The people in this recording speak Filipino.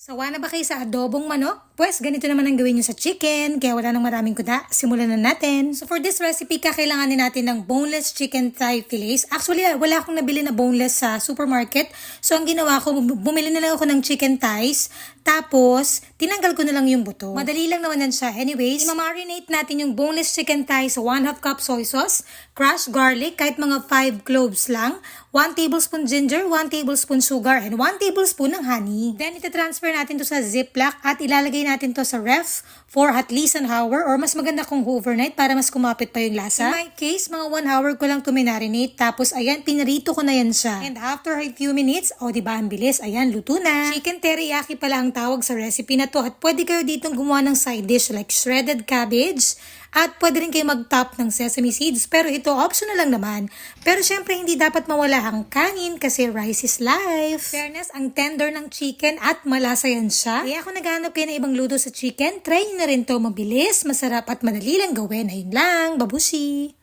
Sawa na ba kayo sa adobong manok? Pues ganito naman ang gawin nyo sa chicken, kaya wala nang maraming kuda. Simulan na natin. So for this recipe, kakailanganin natin ng boneless chicken thigh fillets. Actually, wala akong nabili na boneless sa supermarket. So ang ginawa ko, bumili na lang ako ng chicken thighs. Tapos, tinanggal ko na lang yung buto. Madali lang naman yan siya. Anyways, imamarinate natin yung boneless chicken thighs sa 1/2 cup soy sauce, crushed garlic, kahit mga 5 cloves lang, 1 tablespoon ginger, 1 tablespoon sugar, and 1 tablespoon ng honey. Then, itatransfer natin to sa ziplock at ilalagay natin to sa ref for at least an hour or mas maganda kung overnight para mas kumapit pa yung lasa. In my case, mga 1 hour ko lang to marinate. Tapos, ayan, pinarito ko na yan siya. And after a few minutes, diba, ang bilis, ayan, luto na. Chicken teriyaki pala ang tawag sa recipe na to at pwede kayo ditong gumawa ng side dish like shredded cabbage at pwede rin kayo mag-top ng sesame seeds pero ito optional lang naman. Pero syempre hindi dapat mawala ang kanin kasi rice is life. Fairness, ang tender ng chicken at malasa yan siya. Kaya kung naghanap kayo ng ibang luto sa chicken, try nyo na rin to, mabilis, masarap at madali lang gawin. Ayun lang, babushi!